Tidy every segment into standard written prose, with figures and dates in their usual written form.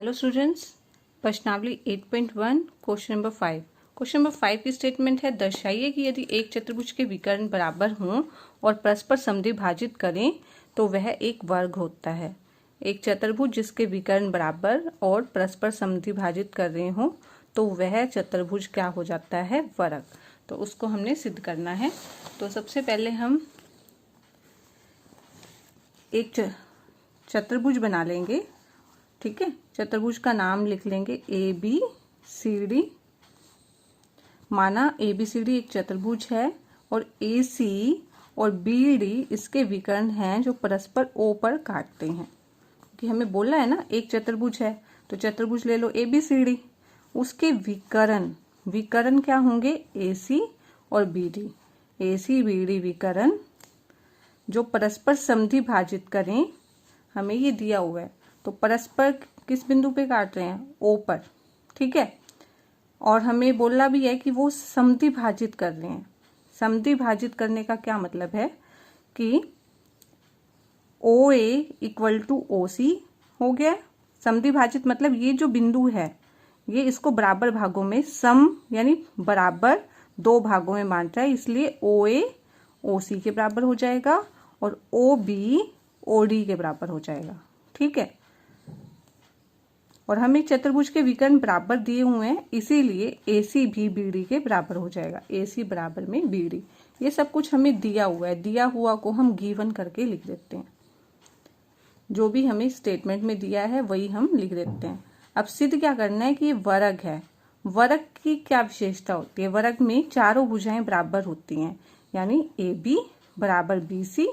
Hello students, प्रश्नावली 8.1 question number 5। Question number 5 की statement है, दर्शाइए कि यदि एक चतुर्भुज के विकर्ण बराबर हों और परस्पर समद्विभाजित करें तो वह एक वर्ग होता है। एक चतुर्भुज जिसके विकर्ण बराबर और परस्पर समद्विभाजित कर रहे हों तो वह चतुर्भुज क्या हो जाता है? वर्ग। तो उसको हमने सिद्ध करना है। तो सबसे पहले हम एक चतुर्भुज बना लेंगे। ठीक है, चतुर्भुज का नाम लिख लेंगे ए बी सी डी। माना ए बी सी डी एक चतुर्भुज है और ए सी और बी डी इसके विकर्ण हैं जो परस्पर ओ पर काटते हैं। कि हमें बोला है ना एक चतुर्भुज है, तो चतुर्भुज ले लो ए बी सी डी। उसके विकर्ण क्या होंगे? ए सी और बी डी। ए सी बी डी विकर्ण जो परस्पर समद्विभाजित करें, हमें ये दिया हुआ है। तो परस्पर किस बिंदु पे काट रहे हैं? ओ पर। ठीक है, और हमें बोलना भी है कि वो समद्विभाजित कर रहे हैं। समद्विभाजित करने का क्या मतलब है कि ओ ए इक्वल टू ओ सी हो गया। समद्विभाजित मतलब ये जो बिंदु है ये इसको बराबर भागों में सम यानी बराबर दो भागों में बांट रहा है, इसलिए ओ ए ओ सी के बराबर हो जाएगा और ओ बी ओ डी के बराबर हो जाएगा। ठीक है, और हमें चतुर्भुज के विकर्ण बराबर दिए हुए हैं, इसीलिए ए सी भी बी डी के बराबर हो जाएगा। ए सी बराबर में बी डी, ये सब कुछ हमें दिया हुआ है। दिया हुआ को हम गिवन करके लिख देते हैं। जो भी हमें स्टेटमेंट में दिया है वही हम लिख देते हैं। अब सिद्ध क्या करना है कि ये वर्ग है। वर्ग की क्या विशेषता होती है? वर्ग में चारों भुजाएं बराबर होती हैं, यानी ए बी बराबर बी सी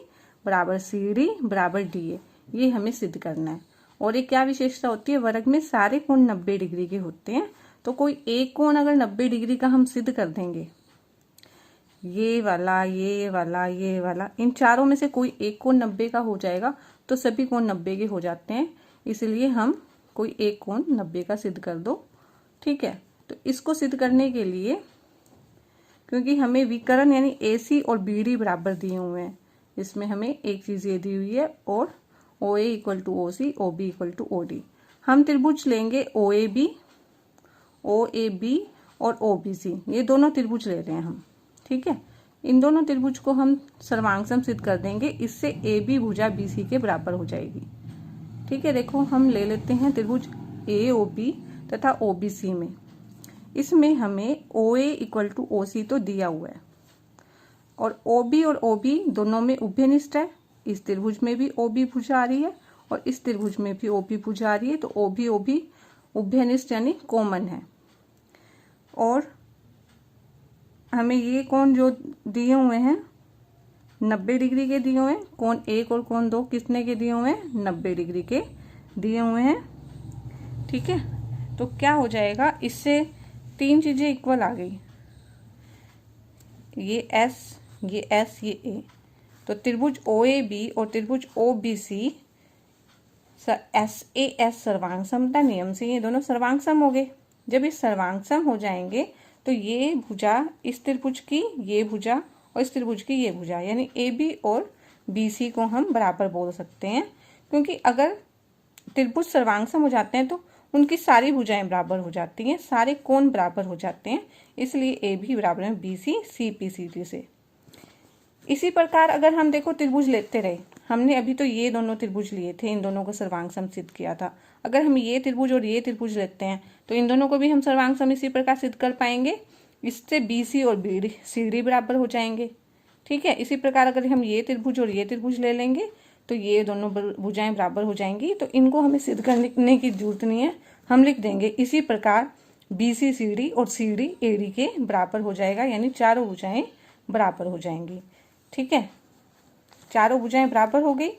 बराबर सी डी बराबर डी ए। ये हमें सिद्ध करना है। और एक क्या विशेषता होती है? वर्ग में सारे कोण 90 डिग्री के होते हैं। तो कोई एक कोण अगर 90 डिग्री का हम सिद्ध कर देंगे, ये वाला ये वाला ये वाला, इन चारों में से कोई एक कोण 90 का हो जाएगा तो सभी कोण 90 के हो जाते हैं। इसलिए हम कोई एक कोण 90 का सिद्ध कर दो। ठीक है, तो इसको सिद्ध करने के लिए, क्योंकि हमें विकर्ण यानी ए सी और बी डी बराबर दिए हुए हैं, इसमें हमें एक चीज ये दी हुई है, और O A equal to O C, O B equal to O D. हम त्रिभुज लेंगे ओ ए बी और ओ बी सी, ये दोनों त्रिभुज ले रहे हैं हम। ठीक है, इन दोनों त्रिभुज को हम सर्वांग सिद्ध कर देंगे, इससे ए बी भुजा बी सी के बराबर हो जाएगी। ठीक है, देखो हम ले लेते हैं त्रिभुज ए ओ बी तथा ओ बी सी में। इसमें हमें ओ ए इक्वल टू ओ सी तो दिया हुआ है, और ओ बी और ओ बी दोनों में उभयनिष्ठ है। इस त्रिभुज में भी ओ बी भुजा आ रही है और इस त्रिभुज में भी ओ बी भुजा आ रही है, तो ओ बी उभयनिष्ठ यानी कॉमन है। और हमें ये कोण जो दिए हुए हैं 90 डिग्री के दिए हुए हैं। कोण एक और कोण दो कितने के दिए हुए हैं? 90 डिग्री के दिए हुए हैं। ठीक है, तो क्या हो जाएगा? इससे तीन चीजें इक्वल आ गई, ये एस ये ए। तो त्रिभुज ओ ए बी और त्रिभुज O B C S A S सर्वांग समता नियम से ये दोनों सर्वांग सम हो गए। जब ये सर्वांग सम हो जाएंगे तो ये भुजा इस त्रिभुज की ये भुजा और इस त्रिभुज की ये भुजा, यानी ए बी और बी सी को हम बराबर बोल सकते हैं। क्योंकि अगर त्रिभुज सर्वांग सम हो जाते हैं तो उनकी सारी भुजाएं बराबर हो जाती हैं, सारे कोण बराबर हो जाते हैं, इसलिए ए बी बराबर है B C P C D से। इसी प्रकार अगर हम देखो त्रिभुज लेते रहे, हमने अभी तो ये दोनों त्रिभुज लिए थे, इन दोनों को सर्वांग सम सिद्ध किया था। अगर हम ये त्रिभुज और ये त्रिभुज लेते हैं तो इन दोनों को भी हम सर्वांग सम इसी प्रकार सिद्ध कर पाएंगे। इससे बी सी और बी डी सी डी बराबर हो जाएंगे। ठीक है, इसी प्रकार अगर हम ये त्रिभुज और ये त्रिभुज ले लेंगे तो ये दोनों भुजाएं बराबर हो जाएंगी। तो इनको हमें सिद्ध करने की जरूरत नहीं है, हम लिख देंगे इसी प्रकार बी सी सी डी और सी डी ए डी के बराबर हो जाएगा, यानी चारों भुजाएं बराबर हो जाएंगी। ठीक है, चारों भुजाएं बराबर हो गई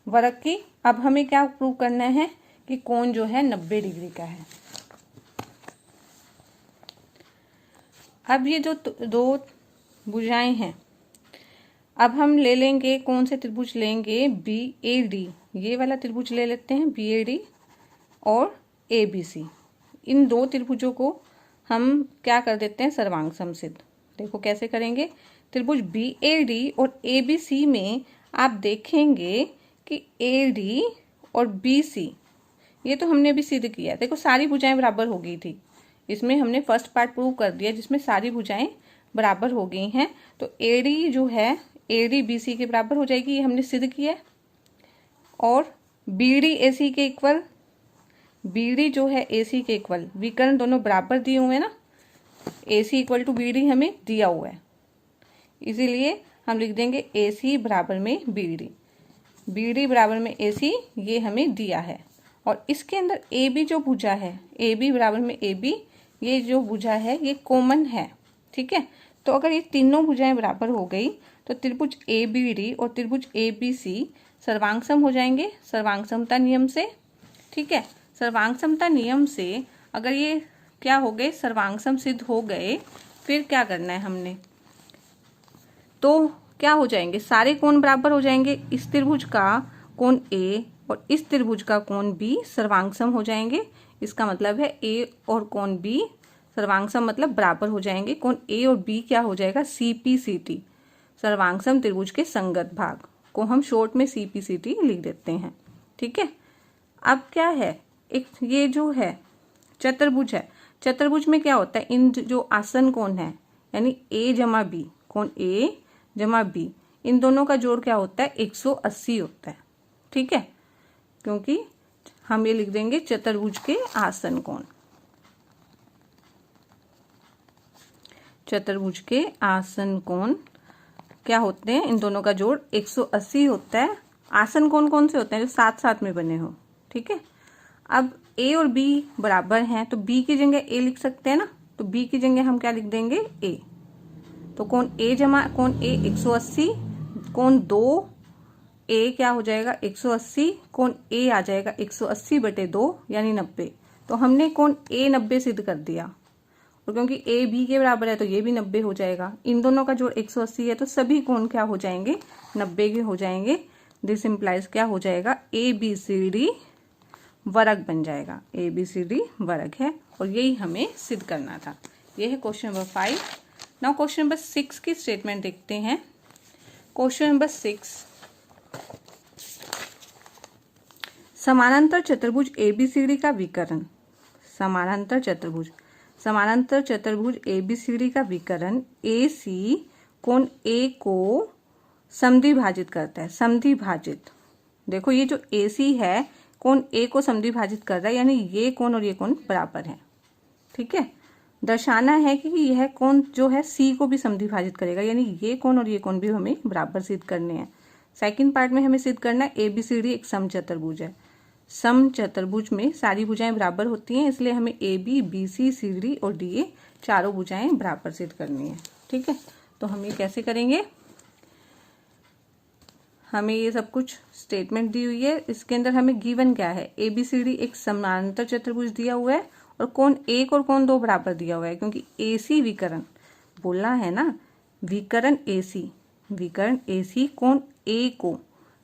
वर्ग की। अब हमें क्या प्रूव करना है कि कोण जो है 90 डिग्री का है। अब ये जो दो भुजाएं हैं, अब हम ले लेंगे कौन से त्रिभुज लेंगे? बी ए डी, ये वाला त्रिभुज ले लेते हैं बी ए डी और ए बी सी। इन दो त्रिभुजों को हम क्या कर देते हैं? सर्वांग सम सिद्ध। देखो कैसे करेंगे? त्रिभुज बी ए डी और ए बी सी में आप देखेंगे कि ए डी और बी सी ये तो हमने अभी सिद्ध किया। देखो सारी भुजाएं बराबर हो गई थी, इसमें हमने फर्स्ट पार्ट प्रूव कर दिया जिसमें सारी भुजाएं बराबर हो गई हैं। तो एडी जो है एडी बीसी के बराबर हो जाएगी, ये हमने सिद्ध किया। और बीडी एसी के इक्वल, बीडी जो है एसी के इक्वल, विकर्ण दोनों बराबर दिए हुए हैं ना, एसी इक्वल टू बीडी हमें दिया हुआ है, इसीलिए हम लिख देंगे एसी बराबर में बीडी, बीडी बराबर में एसी, ये हमें दिया है। और इसके अंदर ए बी जो भुजा है, ए बी बराबर में ए बी, ये जो भुजा है ये कॉमन है, ठीक है। तो अगर ये तीनों भुजाएं बराबर हो गई तो त्रिभुज ए बी डी और त्रिभुज ए बी सी सर्वांग सम हो जाएंगे सर्वांग समता नियम से, ठीक है। सर्वांग समता नियम से अगर ये क्या हो गए, सर्वांग सम सिद्ध हो गए, फिर क्या करना है हमने, तो क्या हो जाएंगे, सारे कोण बराबर हो जाएंगे। इस त्रिभुज का कोण ए और इस त्रिभुज का कोण बी सर्वांग सम हो जाएंगे। इसका मतलब है ए और कोण बी सर्वांग सम मतलब बराबर हो जाएंगे। कोण ए और बी क्या हो जाएगा, CPCT, सर्वांग सम त्रिभुज के संगत भाग को हम शॉर्ट में CPCT लिख देते हैं, ठीक है। अब क्या है, एक ये जो है चतुर्भुज है, चतुर्भुज में क्या होता है, इन जो आसन कोण है यानी A जमा बी, कोण A जमा बी, इन दोनों का जोड़ क्या होता है, 180 होता है, ठीक है। क्योंकि हम ये लिख देंगे चतुर्भुज के आसन कोण, चतुर्भुज के आसन कोण क्या होते हैं, इन दोनों का जोड़ 180 होता है। आसन कोण कौन से होते हैं, जो साथ साथ में बने हो, ठीक है। अब ए और बी बराबर हैं तो बी की जगह ए लिख सकते हैं ना, तो बी की जगह हम क्या लिख देंगे, ए। तो कोण ए जमा कोण ए 180, कोण 2 ए क्या हो जाएगा 180, कोण ए आ जाएगा 180/2 यानी 90। तो हमने कोण ए 90 सिद्ध कर दिया, और क्योंकि ए बी के बराबर है तो ये भी 90 हो जाएगा। इन दोनों का जोड़ 180 है तो सभी कोण क्या हो जाएंगे, 90 के हो जाएंगे। दिस इम्प्लाइज क्या हो जाएगा, ABCD वर्ग बन जाएगा, ABCD वर्ग है। और यही हमें सिद्ध करना था। ये है question number 5। Now question number 6 की स्टेटमेंट देखते हैं। क्वेश्चन नंबर 6, समानांतर चतुर्भुज ABCD का विकर्ण, समानांतर चतुर्भुज ABCD का विकर्ण AC कोण A को समद्विभाजित करता है, समद्विभाजित। देखो ये जो AC है कोण A को समद्विभाजित कर रहा है, यानी ये कोण और ये कोण बराबर है, ठीक है। दर्शाना है कि यह कोण जो है C को भी समद्विभाजित करेगा, यानी ये कोण और ये कोण भी हमें बराबर सिद्ध करने हैं। सेकंड पार्ट में हमें सिद्ध करना है ABCD एक समचतुर्भुज है, समचतुर्भुज में सारी भुजाएं बराबर होती हैं, इसलिए हमें AB BC CD और DA चारों भुजाएं बराबर सिद्ध करनी है, ठीक है। तो हम ये कैसे करेंगे, हमें ये सब कुछ स्टेटमेंट दी हुई है, इसके अंदर हमें गिवन क्या है, ABCD एक समानांतर चतुर्भुज दिया हुआ है और कोण 1 और कोण 2 बराबर दिया हुआ है, क्योंकि AC विकर्ण बोलना है ना, विकर्ण AC कोण A को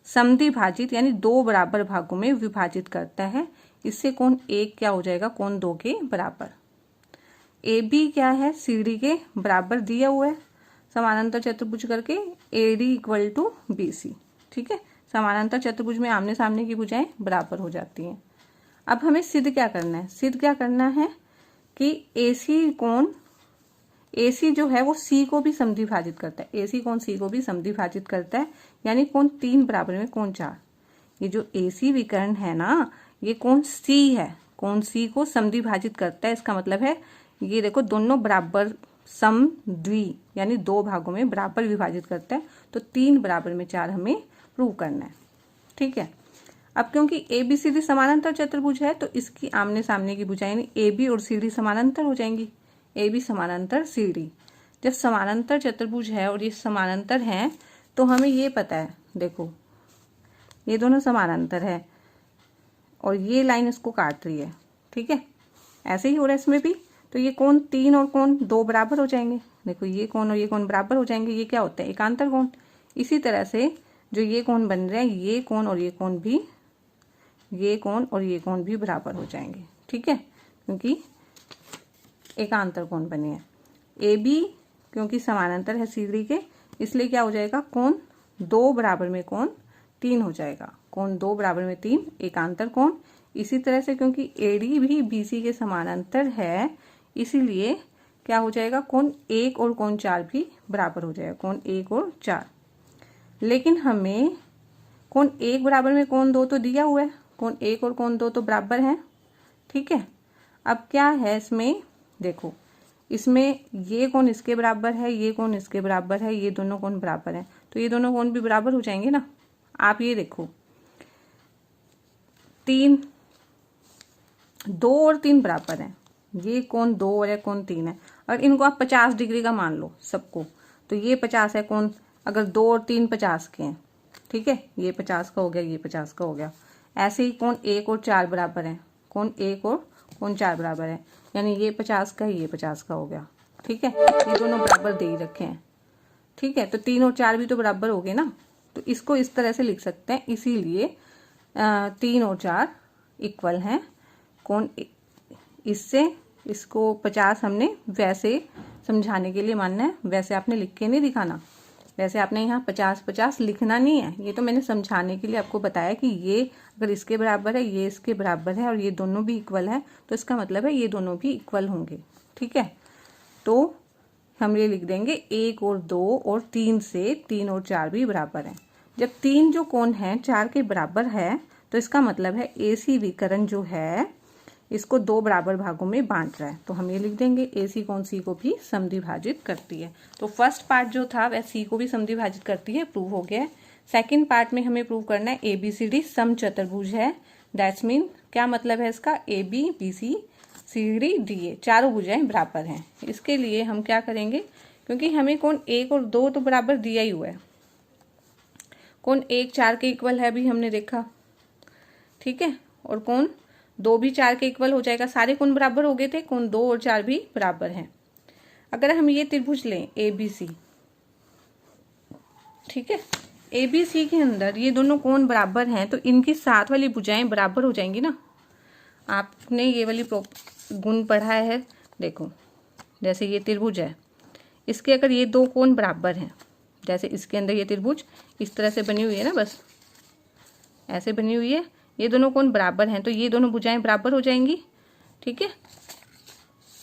समद्विभाजित यानी 2 बराबर भागों में विभाजित करता है। इससे कोण 1 क्या हो जाएगा, कोण 2 के बराबर। AB क्या है, CD के बराबर दिया हुआ है समानांतर चतुर्भुज करके, AD इक्वल टू BC, ठीक है। समानांतर चतुर्भुज में आमने सामने की भुजाएं बराबर हो जाती हैं। अब हमें सिद्ध क्या करना है, सिद्ध क्या करना है कि AC जो है वो C को भी समद्विभाजित करता है, AC कोण C को भी समद्विभाजित करता है, यानी कोण 3 बराबर में कोण 4। ये जो AC विकर्ण है ना, ये कोण C है, कोण C को समद्विभाजित करता है। इसका मतलब है ये देखो दोनों बराबर समद्वि यानी 2 भागों में बराबर विभाजित करता है, तो 3 बराबर में 4 हमें प्रूव करना है, ठीक है। अब क्योंकि ABCD समानांतर चतुर्भुज है तो इसकी आमने सामने की भुजाएं यानी AB और CD समानांतर हो जाएंगी, AB समानांतर CD। जब समानांतर चतुर्भुज है और ये समानांतर हैं तो हमें ये पता है, देखो ये दोनों समानांतर है और ये लाइन इसको काट रही है, ठीक है। ऐसे ही हो रहा है इसमें भी, तो ये कोण 3 और कोण 2 बराबर हो जाएंगे। देखो ये कोण और ये कोण बराबर हो जाएंगे, ये क्या होता है, एकांतर कोण। इसी तरह से जो ये कोण बन रहे हैं, ये कोण और ये कोण भी, ये कोण और ये कोण भी बराबर हो जाएंगे, ठीक है, क्योंकि एकांतर कोण बने हैं। AB क्योंकि समानांतर है CD के, इसलिए क्या हो जाएगा, कोण 2 बराबर में कोण 3 हो जाएगा, कोण 2 बराबर में 3 एकांतर कोण। इसी तरह से क्योंकि एडी भी बीसी के समानांतर है, इसीलिए क्या हो जाएगा, कोण 1 और कोण 4 भी बराबर हो जाएगा, कोण 1 और 4। लेकिन हमें कोण 1 बराबर में कोण 2 तो दिया हुआ है, कोण 1 और कोण 2 तो बराबर हैं, ठीक है। अब क्या है इसमें, देखो इसमें ये कोण इसके बराबर है, ये कोण इसके बराबर है, ये दोनों कोण बराबर हैं, तो ये दोनों कोण भी बराबर हो जाएंगे ना। आप ये देखो 2 और 3 बराबर हैं, ये कोण 2 और ये कोण 3 है, और इनको आप 50 डिग्री का मान लो सबको, तो ये 50 है कोण, अगर 2 और 3 50 के हैं, ठीक है, ये 50 का हो गया, ये 50 का हो गया। ऐसे ही कोण 1 और 4 बराबर हैं, कोण 1 और कोण 4 बराबर है, यानी ये 50 का है, ये 50 का हो गया, ठीक है। ये दोनों बराबर दे ही रखे हैं, ठीक है, तो 3 और 4 भी तो बराबर हो गए ना, तो इसको इस तरह से लिख सकते हैं। इसीलिए 3 और 4 इक्वल हैं, कोण इससे इसको 50 हमने वैसे समझाने के लिए मानना है, वैसे आपने लिख के नहीं दिखाना, वैसे आपने यहाँ 50-50 लिखना नहीं है, ये तो मैंने समझाने के लिए आपको बताया कि ये अगर इसके बराबर है, ये इसके बराबर है और ये दोनों भी इक्वल है, तो इसका मतलब है ये दोनों भी इक्वल होंगे, ठीक है। तो हम ये लिख देंगे 1 और 2 और 3 से 3 और 4 भी बराबर हैं। जब 3 जो कोण है 4 के बराबर है, तो इसका मतलब है AC विकर्ण जो है इसको 2 बराबर भागों में बांट रहा है, तो हम ये लिख देंगे AC कोण C को भी समद्विभाजित करती है। तो फर्स्ट पार्ट जो था वह C को भी समद्विभाजित करती है, प्रूव हो गया है। सेकंड पार्ट में हमें प्रूव करना है ABCD समचतुर्भुज है, दैट्स मीन क्या मतलब है इसका, AB BC CD DA चारों भुजाएं बराबर हैं। इसके लिए हम क्या करेंगे, क्योंकि हमें कोण 1 और 2 तो बराबर दिया ही हुआ है, कोण 1 4 के इक्वल है भी हमने देखा, ठीक है, और कोण 2 भी 4 के इक्वल हो जाएगा, सारे कोण बराबर हो गए थे, कोण 2 और 4 भी बराबर हैं। अगर हम ये त्रिभुज लें ABC, ठीक है, ABC के अंदर ये दोनों कोण बराबर हैं, तो इनकी साथ वाली भुजाएं बराबर हो जाएंगी ना। आपने ये वाली गुण पढ़ा है, देखो जैसे ये त्रिभुज है, इसके अगर ये 2 कोण बराबर हैं, जैसे इसके अंदर ये त्रिभुज इस तरह से बनी हुई है ना, बस ऐसे बनी हुई है, ये दोनों कोण बराबर हैं, तो ये दोनों भुजाएं बराबर हो जाएंगी, ठीक है।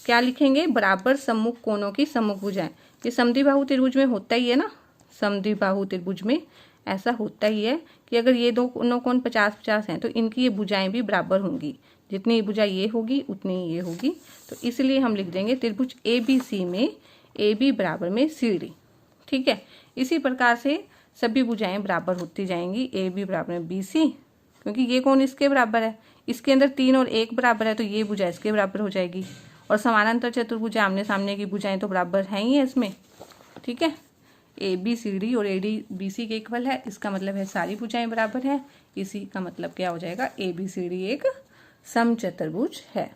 क्या लिखेंगे, बराबर सम्मुख कोणों की सम्मुख भुजाएं। ये समद्विबाहु त्रिभुज में होता ही है ना, समद्विबाहु त्रिभुज में ऐसा होता ही है कि अगर ये दोनों कोण 50-50 हैं, तो इनकी ये भुजाएं भी बराबर होंगी, जितनी भुजा ये होगी उतनी ये होगी, तो इसलिए हम लिख देंगे त्रिभुज ABC में AB बराबर में CD, ठीक है। इसी प्रकार से सभी भुजाएं बराबर होती जाएंगी, AB बराबर में BC, क्योंकि ये कोण इसके बराबर है, इसके अंदर 3 और 1 बराबर है, तो ये भुजा इसके बराबर हो जाएगी, और समानांतर चतुर्भुज आमने सामने की भुजाएं तो बराबर हैं ही है इसमें, ठीक है। ABCD और AD BC के इक्वल है, इसका मतलब है सारी भुजाएं बराबर हैं, इसी का मतलब क्या हो जाएगा, ABCD एक समचतुर्भुज है।